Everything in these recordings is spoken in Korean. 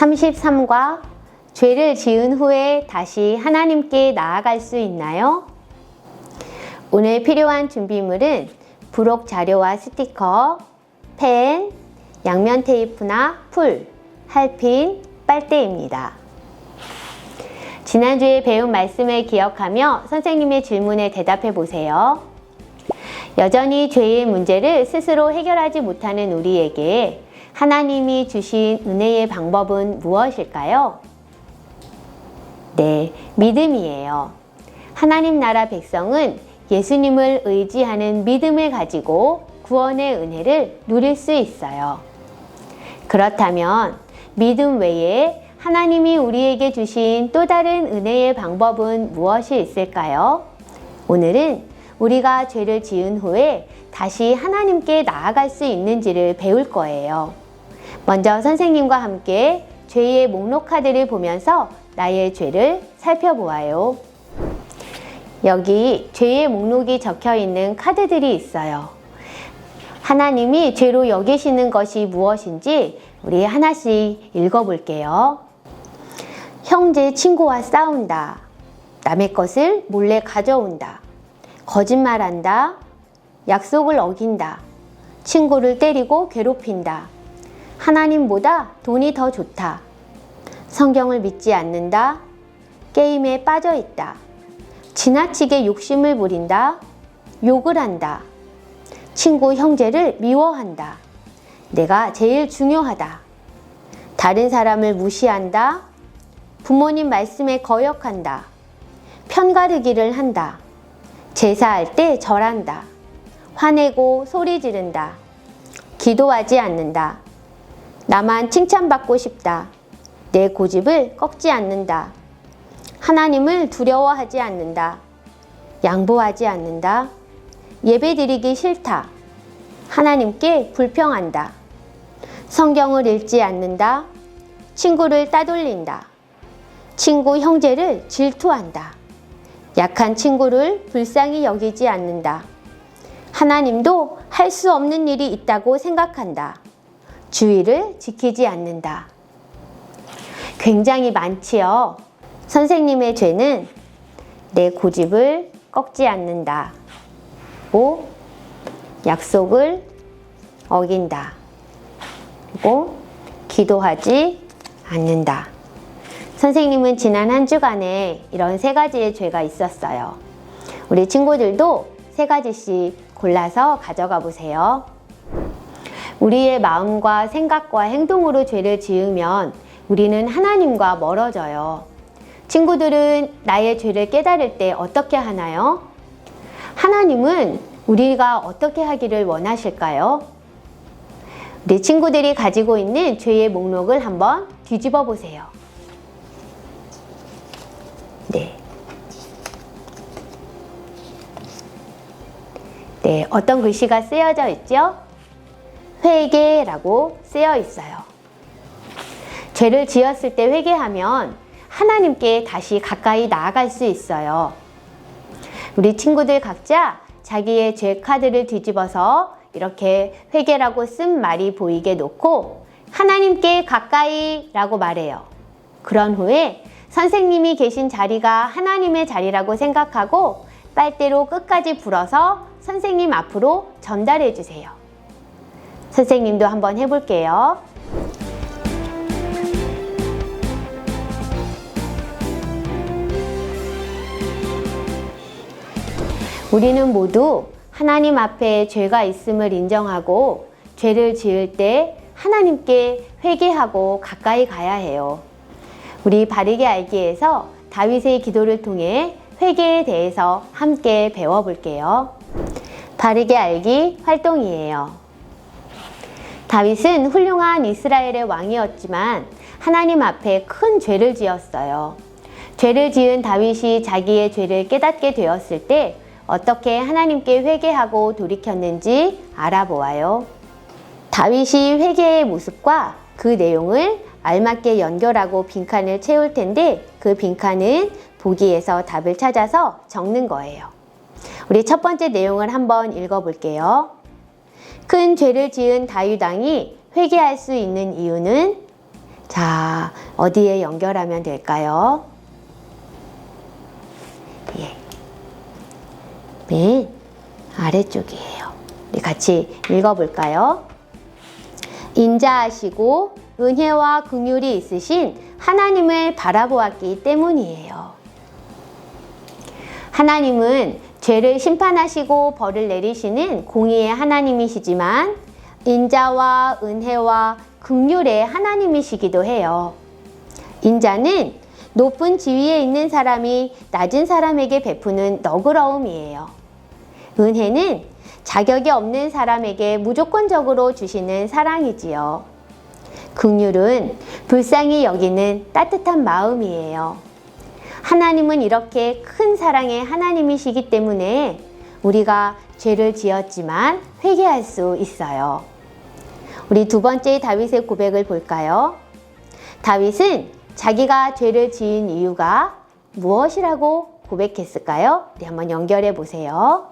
33과 죄를 지은 후에 다시 하나님께 나아갈 수 있나요? 오늘 필요한 준비물은 부록 자료와 스티커, 펜, 양면 테이프나 풀, 할핀, 빨대입니다. 지난주에 배운 말씀을 기억하며 선생님의 질문에 대답해 보세요. 여전히 죄의 문제를 스스로 해결하지 못하는 우리에게 하나님이 주신 은혜의 방법은 무엇일까요? 네, 믿음이에요. 하나님 나라 백성은 예수님을 의지하는 믿음을 가지고 구원의 은혜를 누릴 수 있어요. 그렇다면 믿음 외에 하나님이 우리에게 주신 또 다른 은혜의 방법은 무엇이 있을까요? 오늘은 우리가 죄를 지은 후에 다시 하나님께 나아갈 수 있는지를 배울 거예요. 먼저 선생님과 함께 죄의 목록 카드를 보면서 나의 죄를 살펴보아요. 여기 죄의 목록이 적혀 있는 카드들이 있어요. 하나님이 죄로 여기시는 것이 무엇인지 우리 하나씩 읽어볼게요. 형제 친구와 싸운다. 남의 것을 몰래 가져온다. 거짓말한다. 약속을 어긴다. 친구를 때리고 괴롭힌다. 하나님보다 돈이 더 좋다. 성경을 믿지 않는다. 게임에 빠져 있다. 지나치게 욕심을 부린다. 욕을 한다. 친구 형제를 미워한다. 내가 제일 중요하다. 다른 사람을 무시한다. 부모님 말씀에 거역한다. 편가르기를 한다. 제사할 때 절한다. 화내고 소리 지른다. 기도하지 않는다. 나만 칭찬받고 싶다. 내 고집을 꺾지 않는다. 하나님을 두려워하지 않는다. 양보하지 않는다. 예배드리기 싫다. 하나님께 불평한다. 성경을 읽지 않는다. 친구를 따돌린다. 친구 형제를 질투한다. 약한 친구를 불쌍히 여기지 않는다. 하나님도 할 수 없는 일이 있다고 생각한다. 주의를 지키지 않는다. 굉장히 많지요. 선생님의 죄는 내 고집을 꺾지 않는다. 그리고 약속을 어긴다. 그리고 기도하지 않는다. 선생님은 지난 한 주간에 이런 3가지의 죄가 있었어요. 우리 친구들도 3가지씩 골라서 가져가 보세요. 우리의 마음과 생각과 행동으로 죄를 지으면 우리는 하나님과 멀어져요. 친구들은 나의 죄를 깨달을 때 어떻게 하나요? 하나님은 우리가 어떻게 하기를 원하실까요? 우리 친구들이 가지고 있는 죄의 목록을 한번 뒤집어 보세요. 네, 어떤 글씨가 쓰여져 있죠? 회개라고 쓰여 있어요. 죄를 지었을 때 회개하면 하나님께 다시 가까이 나아갈 수 있어요. 우리 친구들 각자 자기의 죄 카드를 뒤집어서 이렇게 회개라고 쓴 말이 보이게 놓고 하나님께 가까이 라고 말해요. 그런 후에 선생님이 계신 자리가 하나님의 자리라고 생각하고 빨대로 끝까지 불어서 선생님 앞으로 전달해 주세요. 선생님도 한번 해볼게요. 우리는 모두 하나님 앞에 죄가 있음을 인정하고 죄를 지을 때 하나님께 회개하고 가까이 가야 해요. 우리 바르게 알기에서 다윗의 기도를 통해 회개에 대해서 함께 배워볼게요. 바르게 알기 활동이에요. 다윗은 훌륭한 이스라엘의 왕이었지만 하나님 앞에 큰 죄를 지었어요. 죄를 지은 다윗이 자기의 죄를 깨닫게 되었을 때 어떻게 하나님께 회개하고 돌이켰는지 알아보아요. 다윗이 회개의 모습과 그 내용을 알맞게 연결하고 빈칸을 채울 텐데 그 빈칸은 보기에서 답을 찾아서 적는 거예요. 우리 첫 번째 내용을 한번 읽어볼게요. 큰 죄를 지은 다윗 왕이 회개할 수 있는 이유는 자, 어디에 연결하면 될까요? 예. 맨 아래쪽이에요. 우리 같이 읽어볼까요? 인자하시고 은혜와 긍휼이 있으신 하나님을 바라보았기 때문이에요. 하나님은 죄를 심판하시고 벌을 내리시는 공의의 하나님이시지만 인자와 은혜와 긍휼의 하나님이시기도 해요. 인자는 높은 지위에 있는 사람이 낮은 사람에게 베푸는 너그러움이에요. 은혜는 자격이 없는 사람에게 무조건적으로 주시는 사랑이지요. 긍휼은 불쌍히 여기는 따뜻한 마음이에요. 하나님은 이렇게 큰 사랑의 하나님이시기 때문에 우리가 죄를 지었지만 회개할 수 있어요. 우리 두 번째 다윗의 고백을 볼까요? 다윗은 자기가 죄를 지은 이유가 무엇이라고 고백했을까요? 우리 한번 연결해 보세요.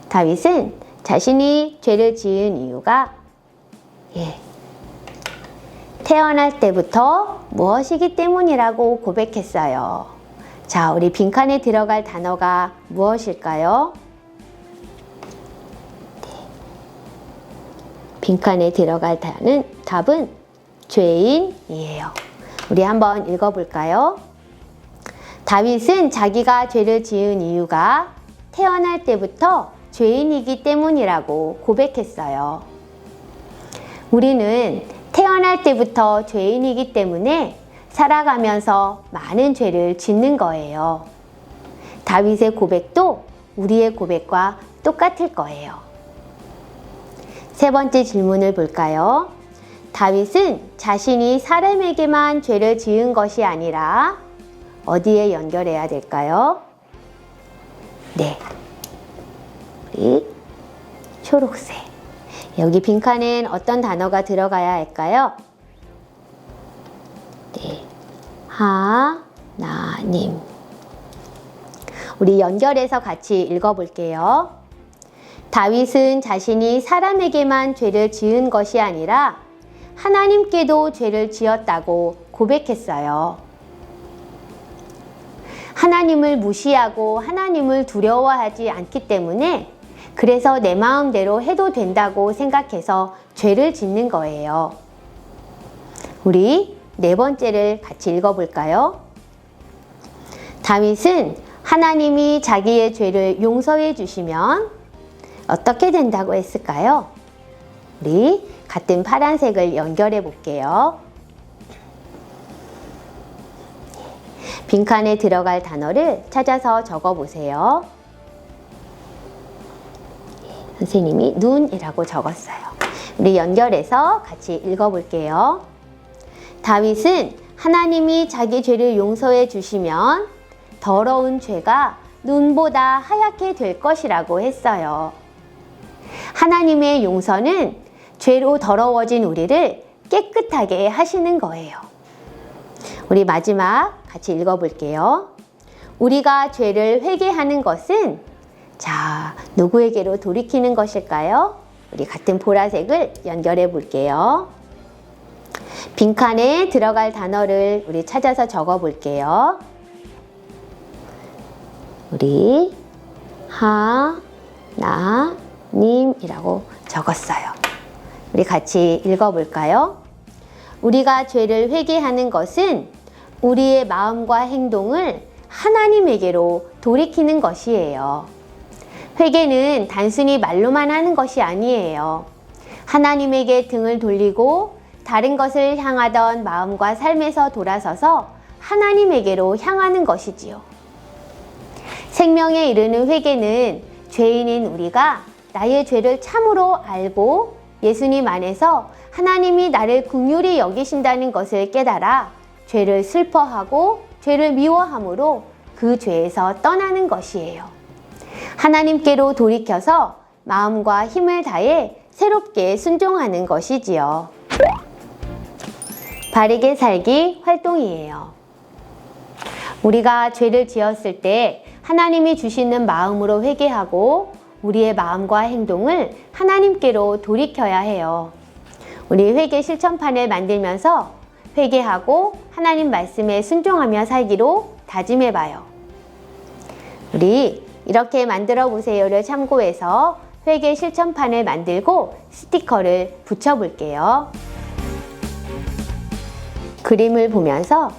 다윗은 자신이 죄를 지은 이유가 태어날 때부터 무엇이기 때문이라고 고백했어요. 자, 우리 빈칸에 들어갈 단어가 무엇일까요? 빈칸에 들어갈 답은 죄인이에요. 우리 한번 읽어볼까요? 다윗은 자기가 죄를 지은 이유가 태어날 때부터 죄인이기 때문이라고 고백했어요. 우리는 태어날 때부터 죄인이기 때문에 살아가면서 많은 죄를 짓는 거예요. 다윗의 고백도 우리의 고백과 똑같을 거예요. 세 번째 질문을 볼까요? 다윗은 자신이 사람에게만 죄를 지은 것이 아니라 어디에 연결해야 될까요? 네, 우리 초록색. 여기 빈칸엔 어떤 단어가 들어가야 할까요? 네, 하나님. 우리 연결해서 같이 읽어볼게요. 다윗은 자신이 사람에게만 죄를 지은 것이 아니라 하나님께도 죄를 지었다고 고백했어요. 하나님을 무시하고 하나님을 두려워하지 않기 때문에 그래서 내 마음대로 해도 된다고 생각해서 죄를 짓는 거예요. 우리 네 번째를 같이 읽어볼까요? 다윗은 하나님이 자기의 죄를 용서해 주시면 어떻게 된다고 했을까요? 우리 같은 파란색을 연결해 볼게요. 빈칸에 들어갈 단어를 찾아서 적어 보세요. 선생님이 눈이라고 적었어요. 우리 연결해서 같이 읽어볼게요. 다윗은 하나님이 자기 죄를 용서해 주시면 더러운 죄가 눈보다 하얗게 될 것이라고 했어요. 하나님의 용서는 죄로 더러워진 우리를 깨끗하게 하시는 거예요. 우리 마지막 같이 읽어볼게요. 우리가 죄를 회개하는 것은 자, 누구에게로 돌이키는 것일까요? 우리 같은 보라색을 연결해 볼게요. 빈칸에 들어갈 단어를 우리 찾아서 적어 볼게요. 우리 하나님이라고 적었어요. 우리 같이 읽어볼까요? 우리가 죄를 회개하는 것은 우리의 마음과 행동을 하나님에게로 돌이키는 것이에요. 회개는 단순히 말로만 하는 것이 아니에요. 하나님에게 등을 돌리고 다른 것을 향하던 마음과 삶에서 돌아서서 하나님에게로 향하는 것이지요. 생명에 이르는 회개는 죄인인 우리가 나의 죄를 참으로 알고 예수님 안에서 하나님이 나를 긍휼히 여기신다는 것을 깨달아 죄를 슬퍼하고 죄를 미워함으로 그 죄에서 떠나는 것이에요. 하나님께로 돌이켜서 마음과 힘을 다해 새롭게 순종하는 것이지요. 바르게 살기 활동이에요. 우리가 죄를 지었을 때 하나님이 주시는 마음으로 회개하고 우리의 마음과 행동을 하나님께로 돌이켜야 해요. 우리 회개 실천판을 만들면서 회개하고 하나님 말씀에 순종하며 살기로 다짐해봐요. 우리 이렇게 만들어 보세요를 참고해서 회개 실천판을 만들고 스티커를 붙여볼게요. 그림을 보면서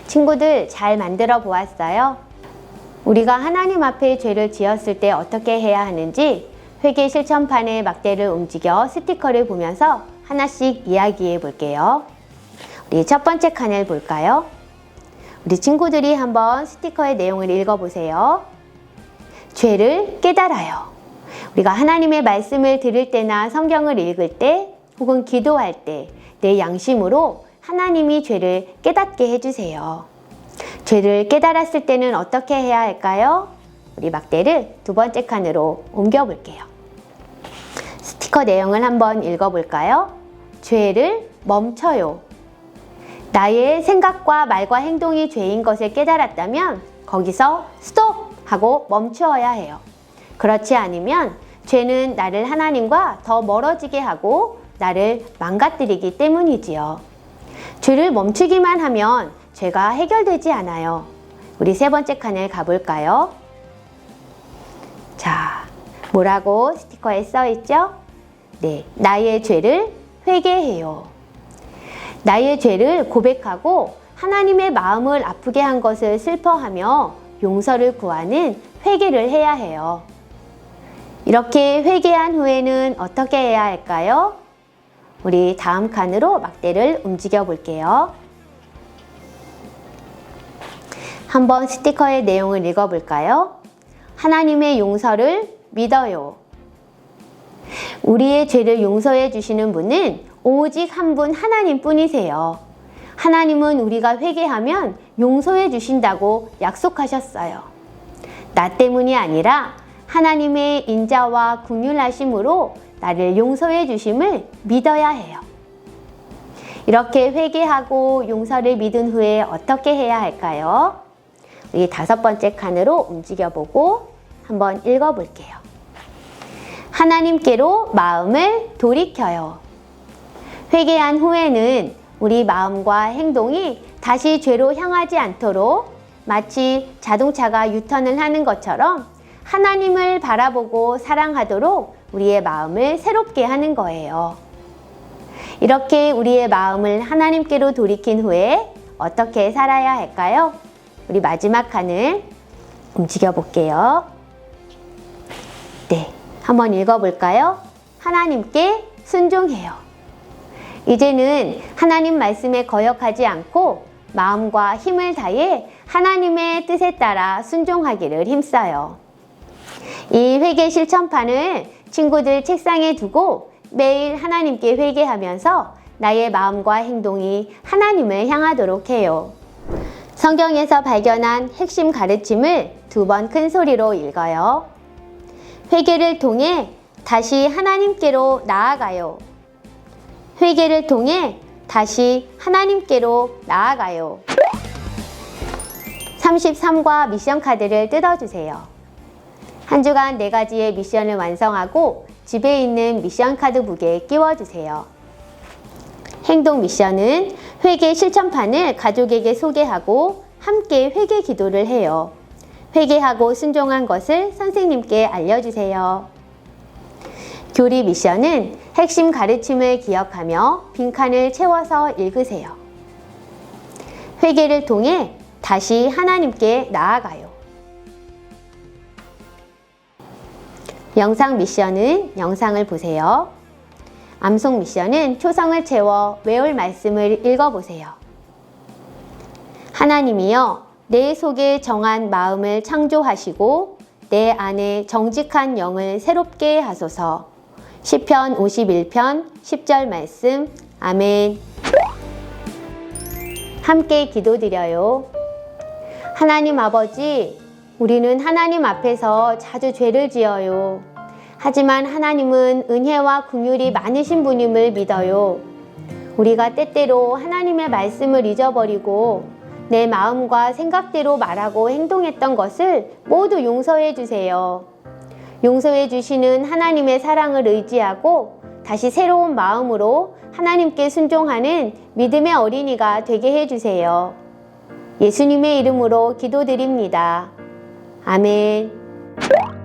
친구들 잘 만들어 보았어요? 우리가 하나님 앞에 죄를 지었을 때 어떻게 해야 하는지 회개 실천판의 막대를 움직여 스티커를 보면서 하나씩 이야기해 볼게요. 우리 첫 번째 칸을 볼까요? 우리 친구들이 한번 스티커의 내용을 읽어보세요. 죄를 깨달아요. 우리가 하나님의 말씀을 들을 때나 성경을 읽을 때 혹은 기도할 때 내 양심으로 하나님이 죄를 깨닫게 해주세요. 죄를 깨달았을 때는 어떻게 해야 할까요? 우리 막대를 두 번째 칸으로 옮겨 볼게요. 스티커 내용을 한번 읽어볼까요? 죄를 멈춰요. 나의 생각과 말과 행동이 죄인 것을 깨달았다면 거기서 스톱! 하고 멈추어야 해요. 그렇지 않으면 죄는 나를 하나님과 더 멀어지게 하고 나를 망가뜨리기 때문이지요. 죄를 멈추기만 하면 죄가 해결되지 않아요. 우리 세 번째 칸을 가볼까요? 자, 뭐라고 스티커에 써있죠? 네, 나의 죄를 회개해요. 나의 죄를 고백하고 하나님의 마음을 아프게 한 것을 슬퍼하며 용서를 구하는 회개를 해야 해요. 이렇게 회개한 후에는 어떻게 해야 할까요? 우리 다음 칸으로 막대를 움직여 볼게요. 한번 스티커의 내용을 읽어볼까요? 하나님의 용서를 믿어요. 우리의 죄를 용서해 주시는 분은 오직 한 분 하나님 뿐이세요. 하나님은 우리가 회개하면 용서해 주신다고 약속하셨어요. 나 때문이 아니라 하나님의 인자와 긍휼하심으로 나를 용서해 주심을 믿어야 해요. 이렇게 회개하고 용서를 믿은 후에 어떻게 해야 할까요? 우리 다섯 번째 칸으로 움직여보고 한번 읽어볼게요. 하나님께로 마음을 돌이켜요. 회개한 후에는 우리 마음과 행동이 다시 죄로 향하지 않도록 마치 자동차가 유턴을 하는 것처럼 하나님을 바라보고 사랑하도록 우리의 마음을 새롭게 하는 거예요. 이렇게 우리의 마음을 하나님께로 돌이킨 후에 어떻게 살아야 할까요? 우리 마지막 칸을 움직여 볼게요. 네, 한번 읽어볼까요? 하나님께 순종해요. 이제는 하나님 말씀에 거역하지 않고 마음과 힘을 다해 하나님의 뜻에 따라 순종하기를 힘써요. 이 회개 실천판을 친구들 책상에 두고 매일 하나님께 회개하면서 나의 마음과 행동이 하나님을 향하도록 해요. 성경에서 발견한 핵심 가르침을 두 번 큰 소리로 읽어요. 회개를 통해 다시 하나님께로 나아가요. 회개를 통해 다시 하나님께로 나아가요. 33과 미션 카드를 뜯어주세요. 한 주간 4가지의 미션을 완성하고 집에 있는 미션 카드 북에 끼워주세요. 행동 미션은 회개 실천판을 가족에게 소개하고 함께 회개 기도를 해요. 회개하고 순종한 것을 선생님께 알려주세요. 교리 미션은 핵심 가르침을 기억하며 빈칸을 채워서 읽으세요. 회개를 통해 다시 하나님께 나아가요. 영상 미션은 영상을 보세요. 암송 미션은 초성을 채워 외울 말씀을 읽어보세요. 하나님이여, 내 속에 정한 마음을 창조하시고 내 안에 정직한 영을 새롭게 하소서. 시편 51편 10절 말씀. 아멘. 함께 기도드려요. 하나님 아버지, 우리는 하나님 앞에서 자주 죄를 지어요. 하지만 하나님은 은혜와 긍휼이 많으신 분임을 믿어요. 우리가 때때로 하나님의 말씀을 잊어버리고 내 마음과 생각대로 말하고 행동했던 것을 모두 용서해 주세요. 용서해 주시는 하나님의 사랑을 의지하고 다시 새로운 마음으로 하나님께 순종하는 믿음의 어린이가 되게 해 주세요. 예수님의 이름으로 기도드립니다. 아멘.